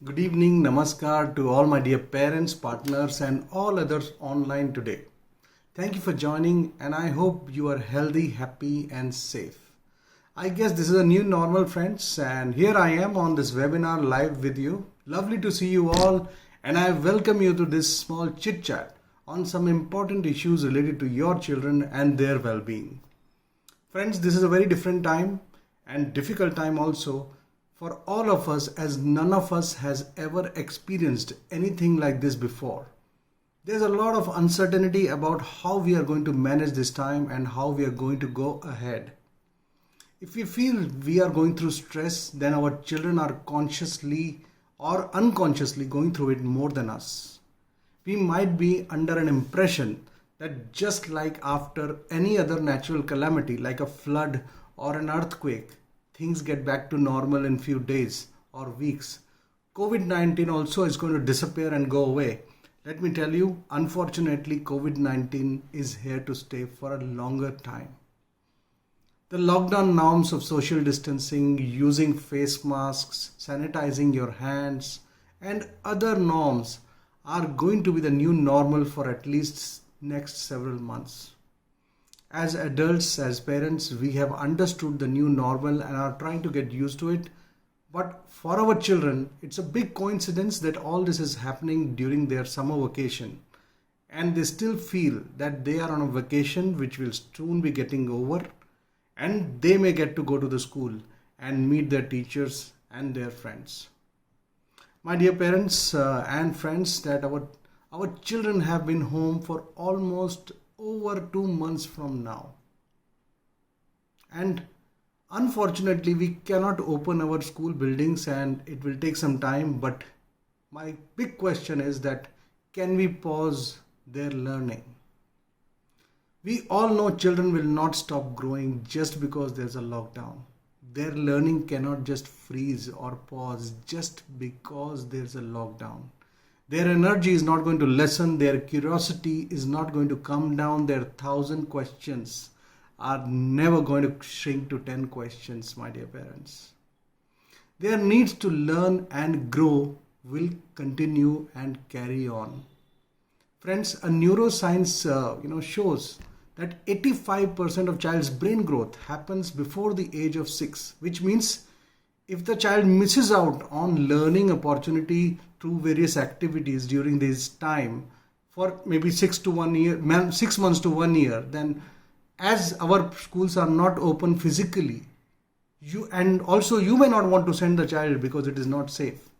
Good evening, namaskar to all my dear parents, partners, and all others online today. Thank you for joining, and I hope you are healthy, happy, and safe. I guess this is a new normal, friends, and here I am on this webinar live with you. Lovely to see you all, and I welcome you to this small chit chat on some important issues related to your children and their well being. Friends, this is a very different time and difficult time also for all of us, as none of us has ever experienced anything like this before. There's a lot of uncertainty about how we are going to manage this time and how we are going to go ahead. If we feel we are going through stress, then our children are consciously or unconsciously going through it more than us. We might be under an impression that just like after any other natural calamity like a flood or an earthquake, things get back to normal in few days or weeks. COVID-19 also is going to disappear and go away. Let me tell you, unfortunately, COVID-19 is here to stay for a longer time. The lockdown norms of social distancing, using face masks, sanitizing your hands, and other norms are going to be the new normal for at least next several months. As adults, as parents, we have understood the new normal and are trying to get used to it. But for our children, it's a big coincidence that all this is happening during their summer vacation. And they still feel that they are on a vacation which will soon be getting over, and they may get to go to the school and meet their teachers and their friends. My dear parents and friends, that our children have been home for almost over 2 months from now. And unfortunately, we cannot open our school buildings and it will take some time. But my big question is that can we pause their learning? We all know children will not stop growing just because there's a lockdown. Their learning cannot just freeze or pause just because there's a lockdown. Their energy is not going to lessen, their curiosity is not going to come down, their 1,000 questions are never going to shrink to 10 questions, my dear parents. Their needs to learn and grow will continue and carry on. Friends, a neuroscience shows that 85% of child's brain growth happens before the age of 6, which means if the child misses out on learning opportunity through various activities during this time for maybe 6 months to 1 year, then as our schools are not open physically, you may not want to send the child because it is not safe.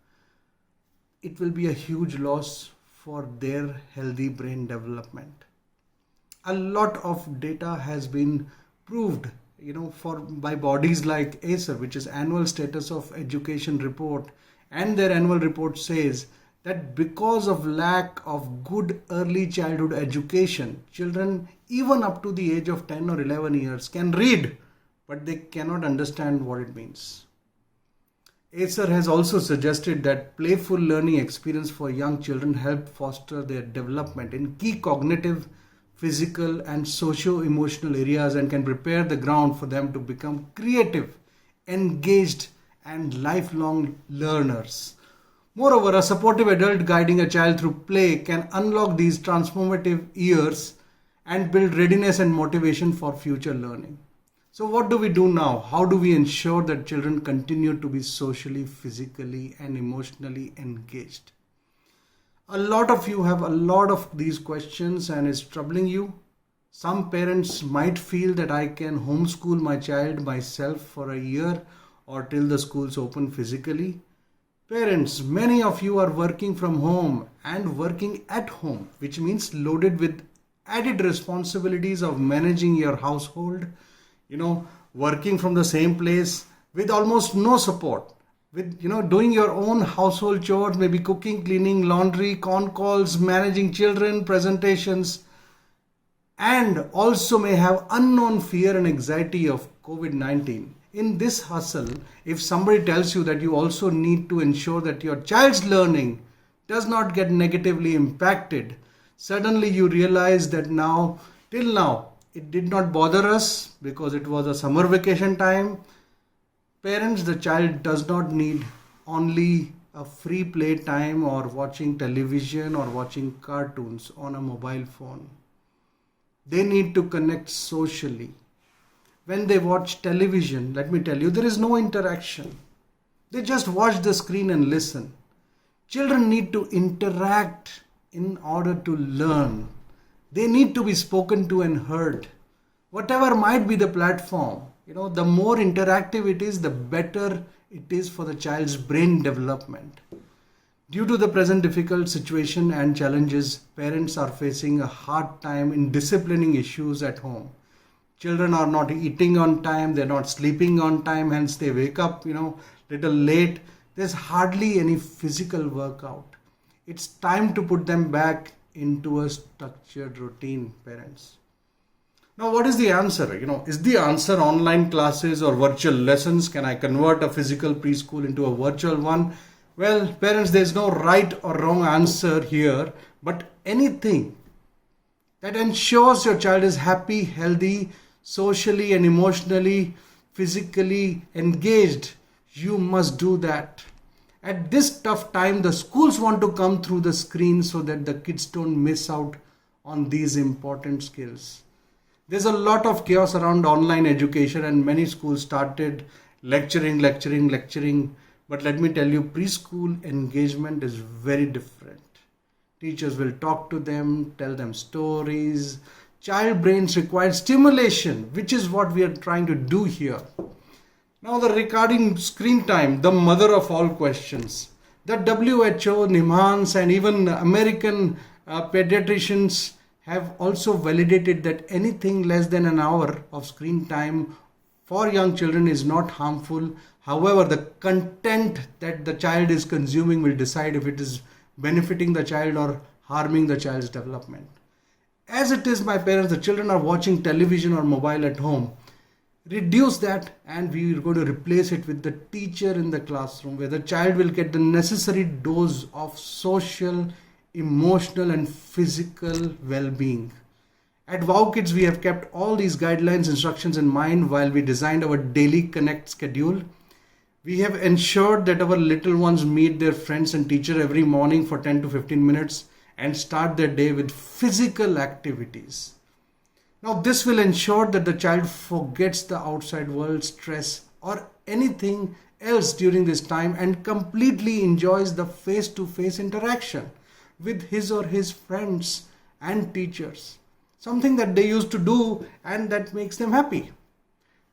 It will be a huge loss for their healthy brain development. A lot of data has been proved by bodies like ACER, which is Annual Status of Education Report, and their annual report says that because of lack of good early childhood education, children even up to the age of 10 or 11 years can read, but they cannot understand what it means. ACER has also suggested that playful learning experience for young children help foster their development in key cognitive, physical and socio-emotional areas and can prepare the ground for them to become creative, engaged and lifelong learners. Moreover, a supportive adult guiding a child through play can unlock these transformative years and build readiness and motivation for future learning. So what do we do now? How do we ensure that children continue to be socially, physically and emotionally engaged? A lot of you have a lot of these questions and it's troubling you. Some parents might feel that I can homeschool my child myself for a year or till the schools open physically. Parents, many of you are working from home and working at home, which means loaded with added responsibilities of managing your household, working from the same place with almost no support. With doing your own household chores, maybe cooking, cleaning, laundry, con calls, managing children, presentations, and also may have unknown fear and anxiety of COVID-19. In this hustle, if somebody tells you that you also need to ensure that your child's learning does not get negatively impacted, suddenly you realize that till now, it did not bother us because it was a summer vacation time. Parents, the child does not need only a free play time or watching television or watching cartoons on a mobile phone. They need to connect socially. When they watch television, let me tell you, there is no interaction. They just watch the screen and listen. Children need to interact in order to learn. They need to be spoken to and heard. Whatever might be the platform, the more interactive it is, the better it is for the child's brain development. Due to the present difficult situation and challenges, parents are facing a hard time in disciplining issues at home. Children are not eating on time, they're not sleeping on time, hence they wake up, little late. There's hardly any physical workout. It's time to put them back into a structured routine, parents. Now, what is the answer? Is the answer online classes or virtual lessons? Can I convert a physical preschool into a virtual one? Well, parents, there's no right or wrong answer here, but anything that ensures your child is happy, healthy, socially and emotionally, physically engaged, you must do that. At this tough time, the schools want to come through the screen so that the kids don't miss out on these important skills. There's a lot of chaos around online education and many schools started lecturing. But let me tell you, preschool engagement is very different. Teachers will talk to them, tell them stories. Child brains require stimulation, which is what we are trying to do here. Now, regarding screen time, the mother of all questions. The WHO, NIMHANS, and even American pediatricians have also validated that anything less than an hour of screen time for young children is not harmful. However, the content that the child is consuming will decide if it is benefiting the child or harming the child's development. As it is, my parents, the children are watching television or mobile at home. Reduce that and we are going to replace it with the teacher in the classroom, where the child will get the necessary dose of social, emotional and physical well-being. At Wow Kids, we have kept all these guidelines, instructions in mind while we designed our daily connect schedule. We have ensured that our little ones meet their friends and teacher every morning for 10 to 15 minutes and start their day with physical activities. Now, this will ensure that the child forgets the outside world, stress or anything else during this time and completely enjoys the face-to-face interaction with his or his friends and teachers. Something that they used to do and that makes them happy.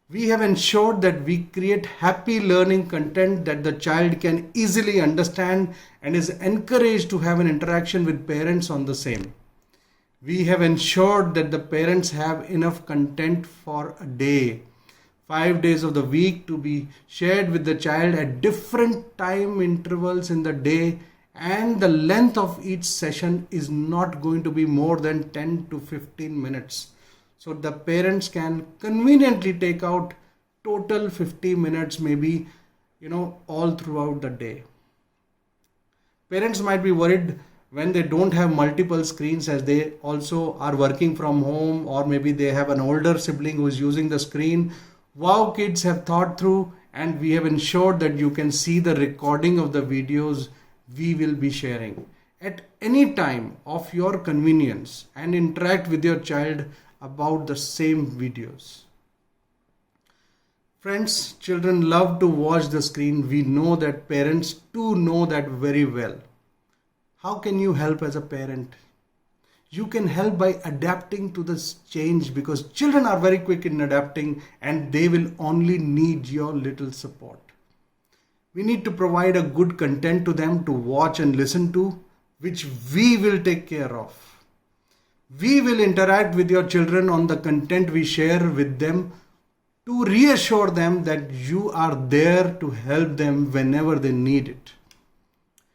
We have ensured that we create happy learning content that the child can easily understand and is encouraged to have an interaction with parents on the same. We have ensured that the parents have enough content for a day, 5 days of the week to be shared with the child at different time intervals in the day, and the length of each session is not going to be more than 10 to 15 minutes. So the parents can conveniently take out total 50 minutes maybe, all throughout the day. Parents might be worried when they don't have multiple screens, as they also are working from home, or maybe they have an older sibling who is using the screen. Wow Kids have thought through and we have ensured that you can see the recording of the videos we will be sharing at any time of your convenience and interact with your child about the same videos. Friends, children love to watch the screen. We know that parents too know that very well. How can you help as a parent? You can help by adapting to this change, because children are very quick in adapting and they will only need your little support. We need to provide a good content to them to watch and listen to, which we will take care of. We will interact with your children on the content we share with them to reassure them that you are there to help them whenever they need it.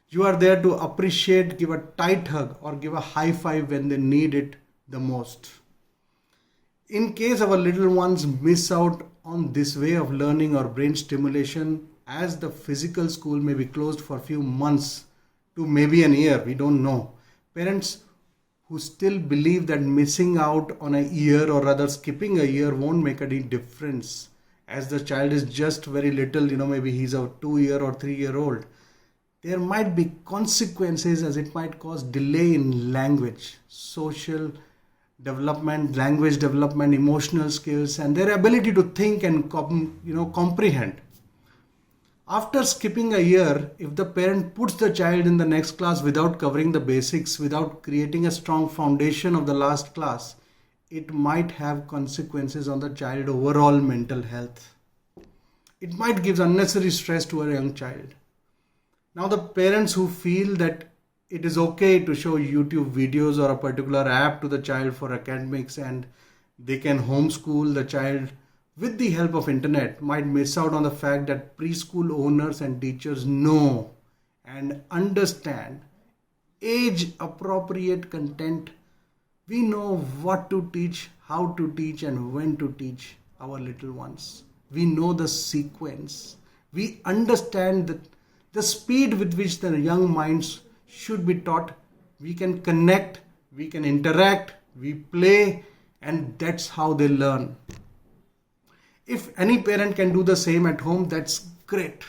You are there to appreciate, give a tight hug or give a high five when they need it the most. In case our little ones miss out on this way of learning or brain stimulation, as the physical school may be closed for a few months to maybe an year, we don't know. Parents who still believe that missing out on a year, or rather skipping a year, won't make any difference, as the child is just very little, maybe he's a 2-year or 3-year old. there might be consequences, as it might cause delay in language, social development, language development, emotional skills, and their ability to think and comprehend. After skipping a year, if the parent puts the child in the next class without covering the basics, without creating a strong foundation of the last class, it might have consequences on the child overall mental health. It might give unnecessary stress to a young child. Now the parents who feel that it is okay to show YouTube videos or a particular app to the child for academics and they can homeschool the child with the help of internet might miss out on the fact that preschool owners and teachers know and understand age appropriate content. We know what to teach, how to teach, and when to teach our little ones. We know the sequence. We understand that the speed with which the young minds should be taught. We can connect, we can interact, we play, and that's how they learn. If any parent can do the same at home, that's great.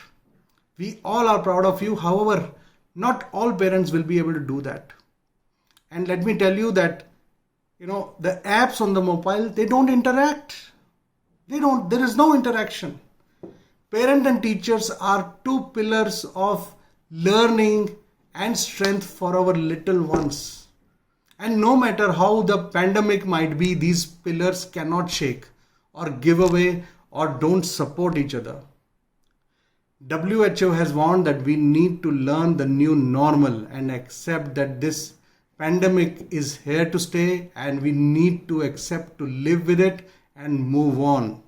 We all are proud of you. However, not all parents will be able to do that. And let me tell you that, the apps on the mobile, they don't interact. There is no interaction. Parent and teachers are two pillars of learning and strength for our little ones. And no matter how the pandemic might be, these pillars cannot shake or give away or don't support each other. WHO has warned that we need to learn the new normal and accept that this pandemic is here to stay and we need to accept to live with it and move on.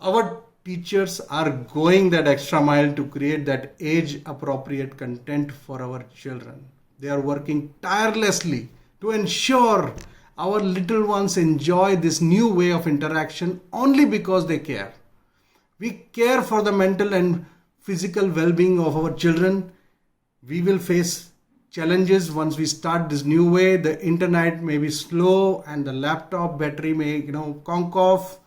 Our teachers are going that extra mile to create that age appropriate content for our children. They are working tirelessly to ensure our little ones enjoy this new way of interaction only because they care. We care for the mental and physical well-being of our children. We will face challenges once we start this new way. The internet may be slow and the laptop battery may, conk off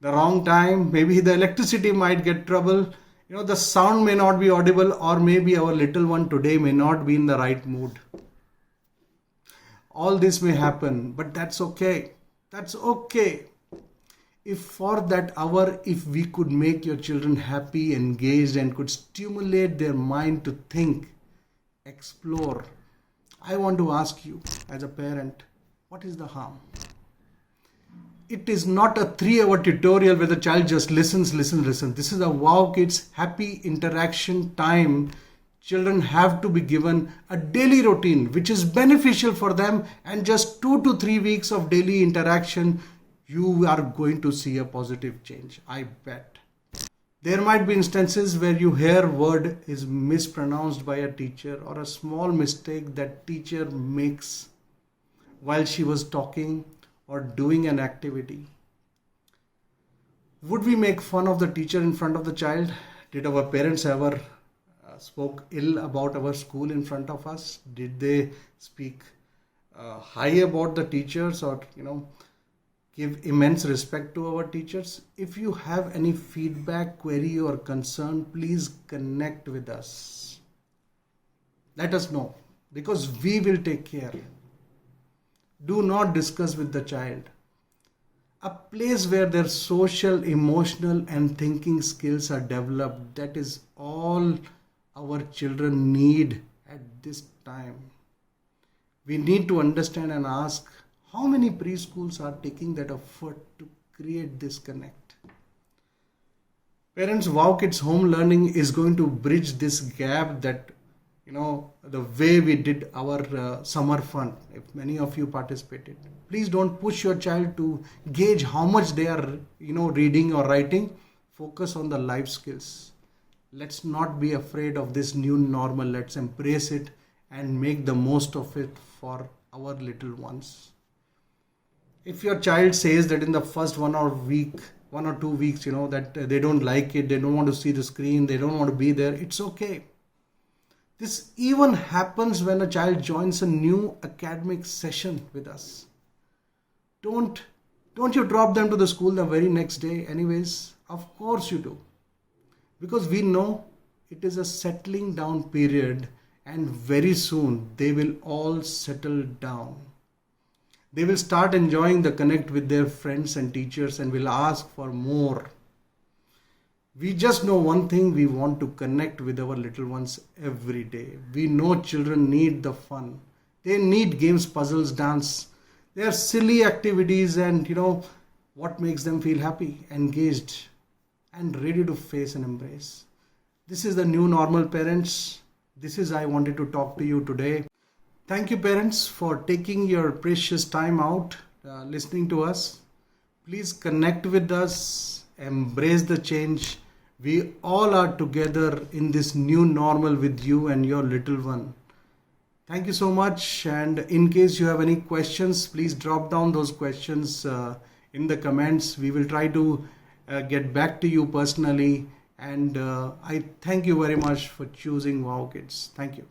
the wrong time. Maybe the electricity might get trouble. The sound may not be audible, or maybe our little one today may not be in the right mood. All this may happen, but that's okay. That's okay. If for that hour, if we could make your children happy, engaged, and could stimulate their mind to think, explore, I want to ask you as a parent, what is the harm? It is not a 3-hour tutorial where the child just listens. This is a Wow Kids happy interaction time. Children have to be given a daily routine which is beneficial for them, and just 2 to 3 weeks of daily interaction, you are going to see a positive change. I bet. There might be instances where you hear word is mispronounced by a teacher or a small mistake that teacher makes while she was talking or doing an activity. Would we make fun of the teacher in front of the child? Did our parents ever spoke ill about our school in front of us? Did they speak high about the teachers, or give immense respect to our teachers? If you have any feedback, query, or concern, please connect with us. Let us know, because we will take care. Do not discuss with the child. A place where their social, emotional, and thinking skills are developed. That is all our children need at this time. We need to understand and ask, how many preschools are taking that effort to create this connect? Parents, Wow Kids Home Learning is going to bridge this gap, that the way we did our summer fun. If many of you participated, please don't push your child to gauge how much they are reading or writing. Focus on the life skills. Let's not be afraid of this new normal. Let's embrace it and make the most of it for our little ones. If your child says that in the first 1 or 2 weeks, that they don't like it, they don't want to see the screen, they don't want to be there, it's okay. This even happens when a child joins a new academic session with us. Don't you drop them to the school the very next day anyways? Of course you do. Because we know it is a settling down period, and very soon they will all settle down. They will start enjoying the connect with their friends and teachers and will ask for more. We just know one thing: we want to connect with our little ones every day. We know children need the fun. They need games, puzzles, dance. They are silly activities, and what makes them feel happy, engaged, and ready to face and embrace. This is the new normal, parents. This is I wanted to talk to you today. Thank you, parents, for taking your precious time out listening to us. Please connect with us, embrace the change. We all are together in this new normal with you and your little one. Thank you so much. And in case you have any questions, please drop down those questions in the comments. We will try to get back to you personally. And I thank you very much for choosing Wow Kids. Thank you.